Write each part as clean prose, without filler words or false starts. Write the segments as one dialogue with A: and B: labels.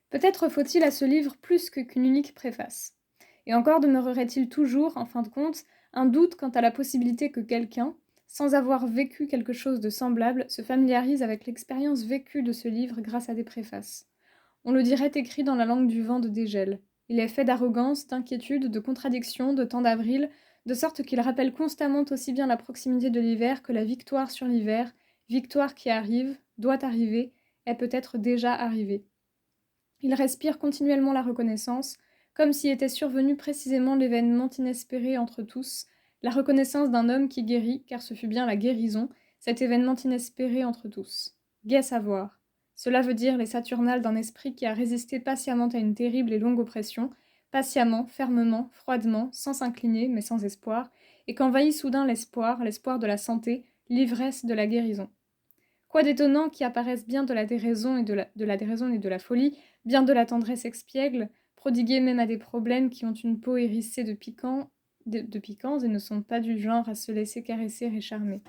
A: Peut-être faut-il à ce livre plus qu'une unique préface. Et encore demeurerait-il toujours, en fin de compte, un doute quant à la possibilité que quelqu'un, sans avoir vécu quelque chose de semblable, se familiarise avec l'expérience vécue de ce livre grâce à des préfaces. On le dirait écrit dans la langue du vent de dégel. Il est fait d'arrogance, d'inquiétude, de contradiction, de temps d'avril, de sorte qu'il rappelle constamment aussi bien la proximité de l'hiver que la victoire sur l'hiver, victoire qui arrive, doit arriver, est peut-être déjà arrivée. Il respire continuellement la reconnaissance, comme s'y était survenu précisément l'événement inespéré entre tous, la reconnaissance d'un homme qui guérit, car ce fut bien la guérison, cet événement inespéré entre tous. Gai savoir. Cela veut dire les Saturnales d'un esprit qui a résisté patiemment à une terrible et longue oppression, patiemment, fermement, froidement, sans s'incliner, mais sans espoir, et qu'envahit soudain l'espoir, l'espoir de la santé, l'ivresse de la guérison. Quoi d'étonnant qui apparaisse bien de la déraison et de la folie, bien de la tendresse expiègle, prodiguée même à des problèmes qui ont une peau hérissée de piquants et ne sont pas du genre à se laisser caresser et charmer.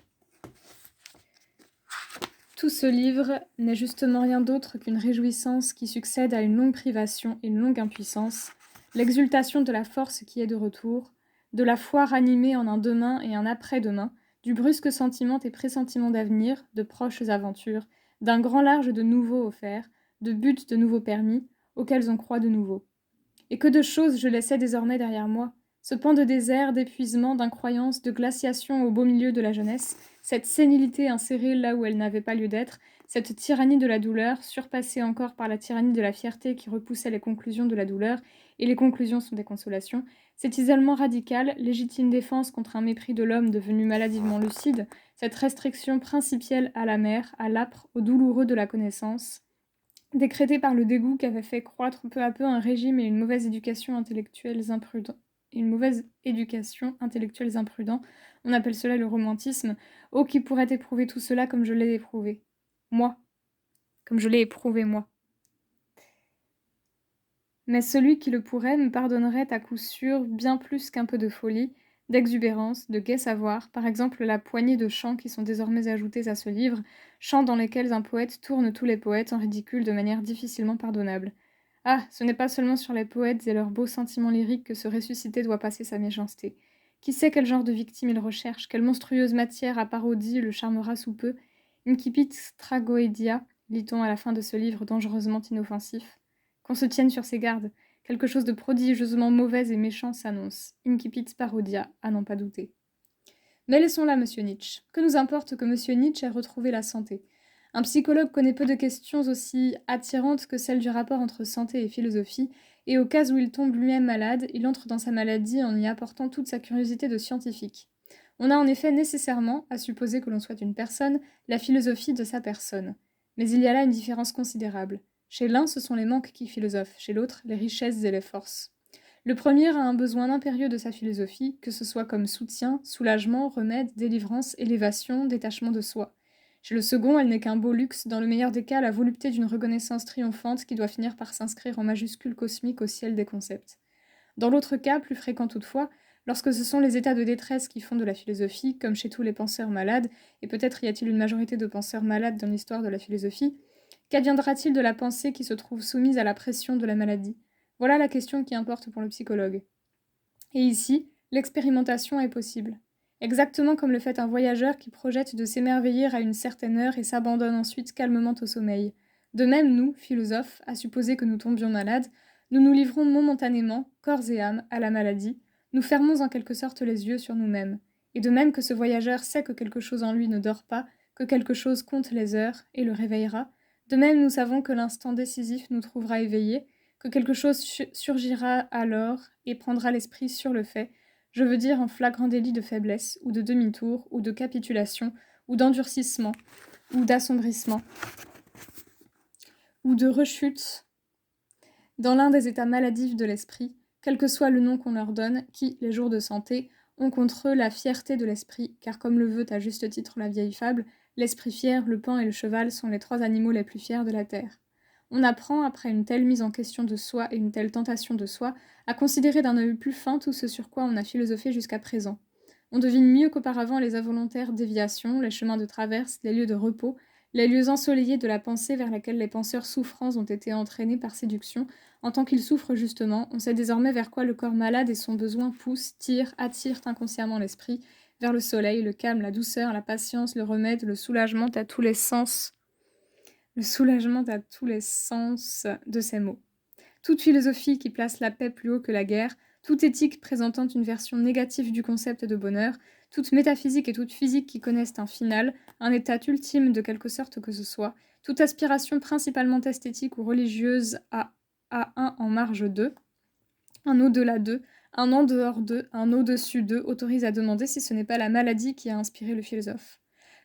A: Tout ce livre n'est justement rien d'autre qu'une réjouissance qui succède à une longue privation et une longue impuissance, l'exultation de la force qui est de retour, de la foi ranimée en un demain et un après-demain, du brusque sentiment et pressentiment d'avenir, de proches aventures, d'un grand large de nouveaux offerts, de buts de nouveaux permis, auxquels on croit de nouveau. Et que de choses je laissais désormais derrière moi, ce pan de désert, d'épuisement, d'incroyance, de glaciation au beau milieu de la jeunesse, cette sénilité insérée là où elle n'avait pas lieu d'être, cette tyrannie de la douleur, surpassée encore par la tyrannie de la fierté qui repoussait les conclusions de la douleur, et les conclusions sont des consolations, cet isolement radical, légitime défense contre un mépris de l'homme devenu maladivement lucide, cette restriction principielle à la mer, à l'âpre, au douloureux de la connaissance, décrétée par le dégoût qu'avait fait croître peu à peu un régime et une mauvaise éducation intellectuelle imprudents, on appelle cela le romantisme, oh qui pourrait éprouver tout cela comme je l'ai éprouvé. Moi, comme je l'ai éprouvé moi. Mais celui qui le pourrait me pardonnerait à coup sûr bien plus qu'un peu de folie, d'exubérance, de gai savoir, par exemple la poignée de chants qui sont désormais ajoutés à ce livre, chants dans lesquels un poète tourne tous les poètes en ridicule de manière difficilement pardonnable. Ah, ce n'est pas seulement sur les poètes et leurs beaux sentiments lyriques que ce ressuscité doit passer sa méchanceté. Qui sait quel genre de victime il recherche, quelle monstrueuse matière à parodie le charmera sous peu. Incipit tragoedia, lit-on à la fin de ce livre dangereusement inoffensif. Qu'on se tienne sur ses gardes. Quelque chose de prodigieusement mauvais et méchant s'annonce. Incipit parodia, à n'en pas douter. Mais laissons là monsieur Nietzsche. Que nous importe que monsieur Nietzsche ait retrouvé la santé? Un psychologue connaît peu de questions aussi attirantes que celle du rapport entre santé et philosophie, et au cas où il tombe lui-même malade, il entre dans sa maladie en y apportant toute sa curiosité de scientifique. On a en effet nécessairement, à supposer que l'on soit une personne, la philosophie de sa personne. Mais il y a là une différence considérable. Chez l'un, ce sont les manques qui philosophent, chez l'autre, les richesses et les forces. Le premier a un besoin impérieux de sa philosophie, que ce soit comme soutien, soulagement, remède, délivrance, élévation, détachement de soi. Chez le second, elle n'est qu'un beau luxe, dans le meilleur des cas, la volupté d'une reconnaissance triomphante qui doit finir par s'inscrire en majuscule cosmique au ciel des concepts. Dans l'autre cas, plus fréquent toutefois, lorsque ce sont les états de détresse qui font de la philosophie, comme chez tous les penseurs malades, et peut-être y a-t-il une majorité de penseurs malades dans l'histoire de la philosophie, qu'adviendra-t-il de la pensée qui se trouve soumise à la pression de la maladie? Voilà la question qui importe pour le psychologue. Et ici, l'expérimentation est possible. Exactement comme le fait un voyageur qui projette de s'émerveiller à une certaine heure et s'abandonne ensuite calmement au sommeil. De même, nous, philosophes, à supposer que nous tombions malades, nous nous livrons momentanément, corps et âme, à la maladie, nous fermons en quelque sorte les yeux sur nous-mêmes. Et de même que ce voyageur sait que quelque chose en lui ne dort pas, que quelque chose compte les heures et le réveillera, de même nous savons que l'instant décisif nous trouvera éveillés, que quelque chose surgira alors et prendra l'esprit sur le fait, je veux dire en flagrant délit de faiblesse, ou de demi-tour, ou de capitulation, ou d'endurcissement, ou d'assombrissement, ou de rechute dans l'un des états maladifs de l'esprit, quel que soit le nom qu'on leur donne, qui, les jours de santé, ont contre eux la fierté de l'esprit, car comme le veut à juste titre la vieille fable, l'esprit fier, le paon et le cheval sont les 3 animaux les plus fiers de la terre. On apprend, après une telle mise en question de soi et une telle tentation de soi, à considérer d'un œil plus fin tout ce sur quoi on a philosophé jusqu'à présent. On devine mieux qu'auparavant les involontaires déviations, les chemins de traverse, les lieux de repos, les lieux ensoleillés de la pensée vers lesquels les penseurs souffrants ont été entraînés par séduction, en tant qu'ils souffrent justement, on sait désormais vers quoi le corps malade et son besoin poussent, attirent inconsciemment l'esprit, vers le soleil, le calme, la douceur, la patience, le remède, le soulagement à tous les sens, de ces mots. Toute philosophie qui place la paix plus haut que la guerre, toute éthique présentant une version négative du concept de bonheur, toute métaphysique et toute physique qui connaissent un final, un état ultime de quelque sorte que ce soit, toute aspiration principalement esthétique ou religieuse à un en marge d'eux, un au-delà d'eux, un en dehors d'eux, un au-dessus d'eux, autorise à demander si ce n'est pas la maladie qui a inspiré le philosophe.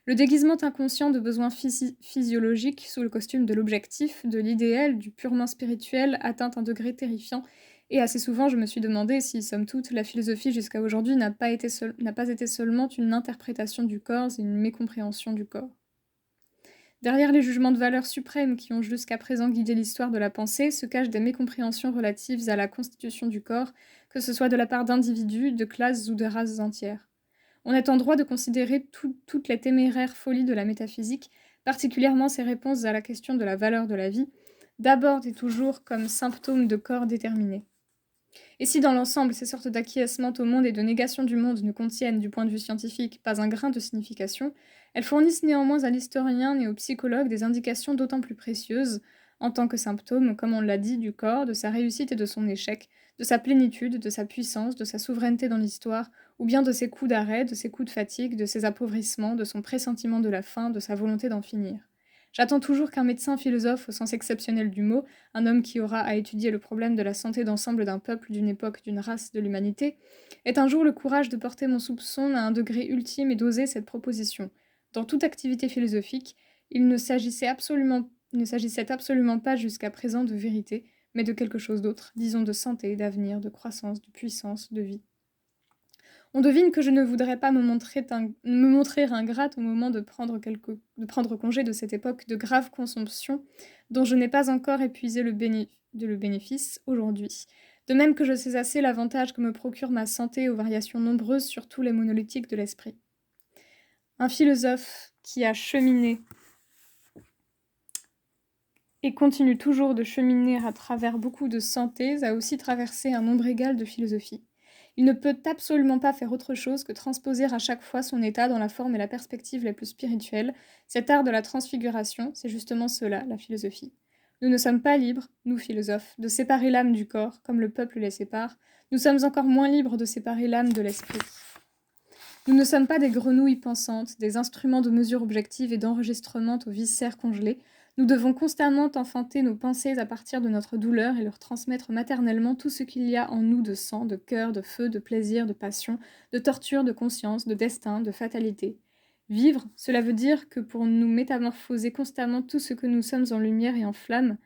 A: Le déguisement inconscient de besoins physiologiques sous le costume de l'objectif, de l'idéal, du purement spirituel atteint un degré terrifiant, et assez souvent je me suis demandé si, somme toute, la philosophie jusqu'à aujourd'hui n'a pas été seulement une interprétation du corps et une mécompréhension du corps. Derrière les jugements de valeur suprêmes qui ont jusqu'à présent guidé l'histoire de la pensée se cachent des mécompréhensions relatives à la constitution du corps, que ce soit de la part d'individus, de classes ou de races entières. On est en droit de considérer toutes les téméraires folies de la métaphysique, particulièrement ses réponses à la question de la valeur de la vie, d'abord et toujours comme symptômes de corps déterminés. Et si dans l'ensemble ces sortes d'acquiescement au monde et de négation du monde ne contiennent, du point de vue scientifique, pas un grain de signification, elles fournissent néanmoins à l'historien et au psychologue des indications d'autant plus précieuses, en tant que symptômes, comme on l'a dit, du corps, de sa réussite et de son échec, de sa plénitude, de sa puissance, de sa souveraineté dans l'histoire, ou bien de ses coups d'arrêt, de ses coups de fatigue, de ses appauvrissements, de son pressentiment de la fin, de sa volonté d'en finir. J'attends toujours qu'un médecin philosophe au sens exceptionnel du mot, un homme qui aura à étudier le problème de la santé d'ensemble d'un peuple, d'une époque, d'une race, de l'humanité, ait un jour le courage de porter mon soupçon à un degré ultime et d'oser cette proposition. Dans toute activité philosophique, il ne s'agissait absolument pas jusqu'à présent de vérité, mais de quelque chose d'autre, disons de santé, d'avenir, de croissance, de puissance, de vie. On devine que je ne voudrais pas me montrer ingrate au moment de prendre congé de cette époque de grave consomption dont je n'ai pas encore épuisé le bénéfice aujourd'hui. De même que je sais assez l'avantage que me procure ma santé aux variations nombreuses sur tous les monolithiques de l'esprit. Un philosophe qui a cheminé et continue toujours de cheminer à travers beaucoup de santés a aussi traversé un nombre égal de philosophies. Il ne peut absolument pas faire autre chose que transposer à chaque fois son état dans la forme et la perspective les plus spirituelles. Cet art de la transfiguration, c'est justement cela, la philosophie. Nous ne sommes pas libres, nous philosophes, de séparer l'âme du corps, comme le peuple les sépare. Nous sommes encore moins libres de séparer l'âme de l'esprit. Nous ne sommes pas des grenouilles pensantes, des instruments de mesure objective et d'enregistrement aux viscères congelés. Nous devons constamment enfanter nos pensées à partir de notre douleur et leur transmettre maternellement tout ce qu'il y a en nous de sang, de cœur, de feu, de plaisir, de passion, de torture, de conscience, de destin, de fatalité. Vivre, cela veut dire que pour nous métamorphoser constamment tout ce que nous sommes en lumière et en flamme,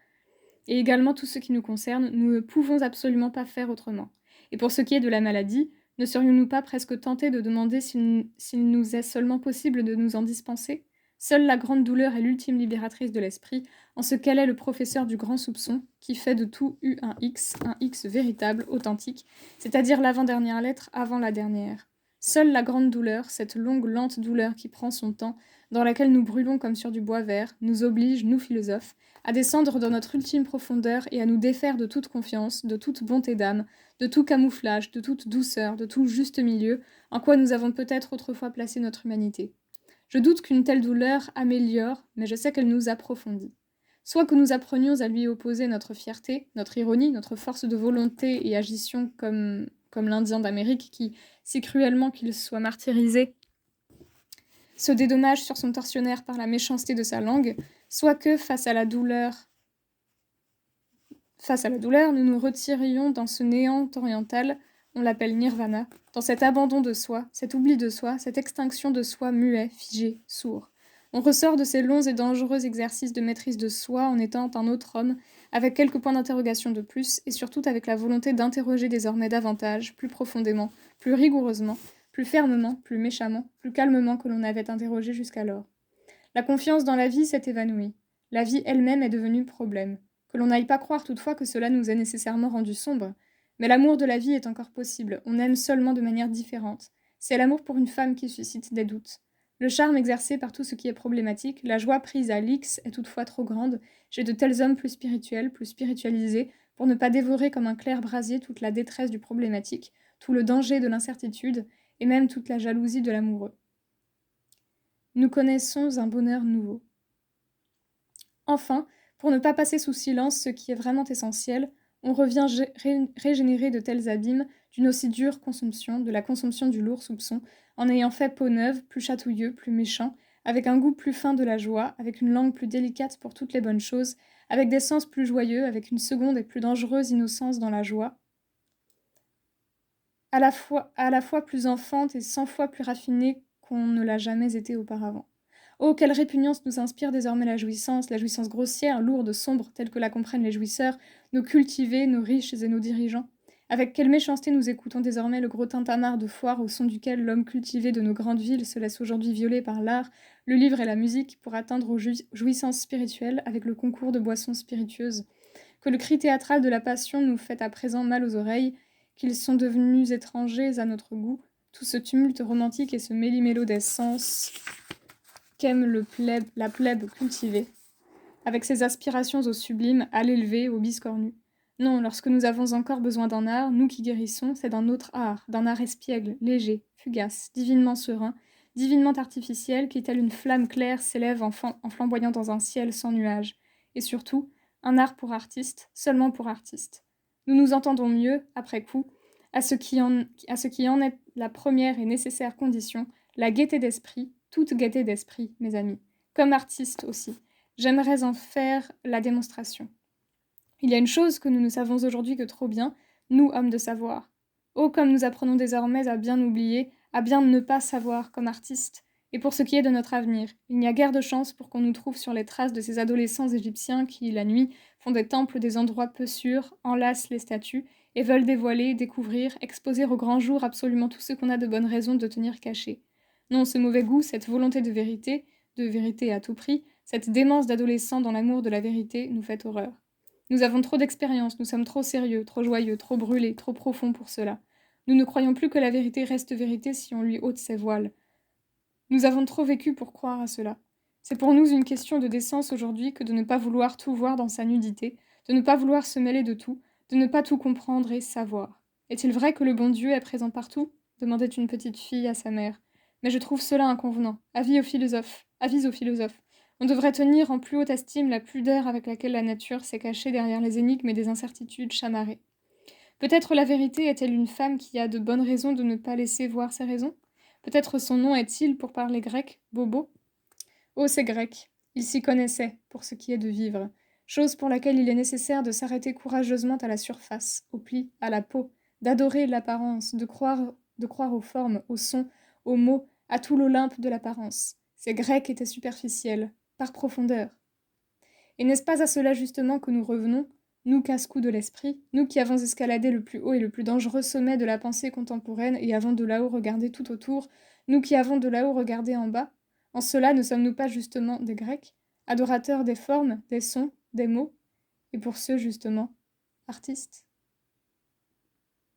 A: et également tout ce qui nous concerne, nous ne pouvons absolument pas faire autrement. Et pour ce qui est de la maladie, ne serions-nous pas presque tentés de demander s'il nous est seulement possible de nous en dispenser ? Seule la grande douleur est l'ultime libératrice de l'esprit, en ce qu'elle est le professeur du grand soupçon, qui fait de tout un X véritable, authentique, c'est-à-dire l'avant-dernière lettre avant la dernière. Seule la grande douleur, cette longue, lente douleur qui prend son temps, dans laquelle nous brûlons comme sur du bois vert, nous oblige, nous philosophes, à descendre dans notre ultime profondeur et à nous défaire de toute confiance, de toute bonté d'âme, de tout camouflage, de toute douceur, de tout juste milieu, en quoi nous avons peut-être autrefois placé notre humanité. Je doute qu'une telle douleur améliore, mais je sais qu'elle nous approfondit. Soit que nous apprenions à lui opposer notre fierté, notre ironie, notre force de volonté et agissions comme l'Indien d'Amérique qui, si cruellement qu'il soit martyrisé, se dédommage sur son tortionnaire par la méchanceté de sa langue, soit que, face à la douleur, nous nous retirions dans ce néant oriental, on l'appelle nirvana, dans cet abandon de soi, cet oubli de soi, cette extinction de soi muet, figé, sourd. On ressort de ces longs et dangereux exercices de maîtrise de soi en étant un autre homme, avec quelques points d'interrogation de plus, et surtout avec la volonté d'interroger désormais davantage, plus profondément, plus rigoureusement, plus fermement, plus méchamment, plus calmement que l'on avait interrogé jusqu'alors. La confiance dans la vie s'est évanouie. La vie elle-même est devenue problème. Que l'on n'aille pas croire toutefois que cela nous ait nécessairement rendu sombres. Mais l'amour de la vie est encore possible, on aime seulement de manière différente. C'est l'amour pour une femme qui suscite des doutes. Le charme exercé par tout ce qui est problématique, la joie prise à l'X est toutefois trop grande, j'ai de tels hommes plus spirituels, plus spiritualisés, pour ne pas dévorer comme un clair brasier toute la détresse du problématique, tout le danger de l'incertitude, et même toute la jalousie de l'amoureux. Nous connaissons un bonheur nouveau. Enfin, pour ne pas passer sous silence ce qui est vraiment essentiel, on revient régénérer de tels abîmes d'une aussi dure consomption, de la consomption du lourd soupçon, en ayant fait peau neuve, plus chatouilleux, plus méchant, avec un goût plus fin de la joie, avec une langue plus délicate pour toutes les bonnes choses, avec des sens plus joyeux, avec une seconde et plus dangereuse innocence dans la joie, à la fois plus enfante et 100 fois plus raffinée qu'on ne l'a jamais été auparavant. Oh, quelle répugnance nous inspire désormais la jouissance grossière, lourde, sombre, telle que la comprennent les jouisseurs, nos cultivés, nos riches et nos dirigeants. Avec quelle méchanceté nous écoutons désormais le gros tintamarre de foire au son duquel l'homme cultivé de nos grandes villes se laisse aujourd'hui violer par l'art, le livre et la musique pour atteindre aux jouissances spirituelles avec le concours de boissons spiritueuses. Que le cri théâtral de la passion nous fait à présent mal aux oreilles, qu'ils sont devenus étrangers à notre goût, tout ce tumulte romantique et ce méli-mélo des sens qu'aime la plèbe cultivée, avec ses aspirations au sublime, à l'élevé, au biscornu. Non, lorsque nous avons encore besoin d'un art, nous qui guérissons, c'est d'un autre art, d'un art espiègle, léger, fugace, divinement serein, divinement artificiel, qui, telle une flamme claire, s'élève en flamboyant dans un ciel sans nuages. Et surtout, un art pour artiste, seulement pour artiste. Nous nous entendons mieux, après coup, à ce qui en est la première et nécessaire condition, la gaieté d'esprit, toute gaieté d'esprit, mes amis. Comme artiste aussi, j'aimerais en faire la démonstration. Il y a une chose que nous ne savons aujourd'hui que trop bien, nous, hommes de savoir. Oh, comme nous apprenons désormais à bien oublier, à bien ne pas savoir comme artistes. Et pour ce qui est de notre avenir, il n'y a guère de chance pour qu'on nous trouve sur les traces de ces adolescents égyptiens qui, la nuit, font des temples des endroits peu sûrs, enlacent les statues, et veulent dévoiler, découvrir, exposer au grand jour absolument tout ce qu'on a de bonnes raisons de tenir caché. Non, ce mauvais goût, cette volonté de vérité à tout prix, cette démence d'adolescent dans l'amour de la vérité, nous fait horreur. Nous avons trop d'expérience, nous sommes trop sérieux, trop joyeux, trop brûlés, trop profonds pour cela. Nous ne croyons plus que la vérité reste vérité si on lui ôte ses voiles. Nous avons trop vécu pour croire à cela. C'est pour nous une question de décence aujourd'hui que de ne pas vouloir tout voir dans sa nudité, de ne pas vouloir se mêler de tout, de ne pas tout comprendre et savoir. Est-il vrai que le bon Dieu est présent partout demandait une petite fille à sa mère. Mais je trouve cela inconvenant. Avis aux philosophes. Avis aux philosophes. On devrait tenir en plus haute estime la pudeur avec laquelle la nature s'est cachée derrière les énigmes et des incertitudes chamarrées. Peut-être la vérité est-elle une femme qui a de bonnes raisons de ne pas laisser voir ses raisons? Peut-être son nom est-il, pour parler grec, Bobo? Oh, ces Grecs! Ils s'y connaissaient, pour ce qui est de vivre, chose pour laquelle il est nécessaire de s'arrêter courageusement à la surface, au pli, à la peau, d'adorer l'apparence, de croire aux formes, aux sons, aux mots, à tout l'Olympe de l'apparence. Ces Grecs étaient superficiels, par profondeur. Et n'est-ce pas à cela justement que nous revenons, nous casse-cou de l'esprit, nous qui avons escaladé le plus haut et le plus dangereux sommet de la pensée contemporaine et avons de là-haut regardé tout autour, nous qui avons de là-haut regardé en bas, en cela ne sommes-nous pas justement des Grecs, adorateurs des formes, des sons, des mots, et pour ceux justement, artistes?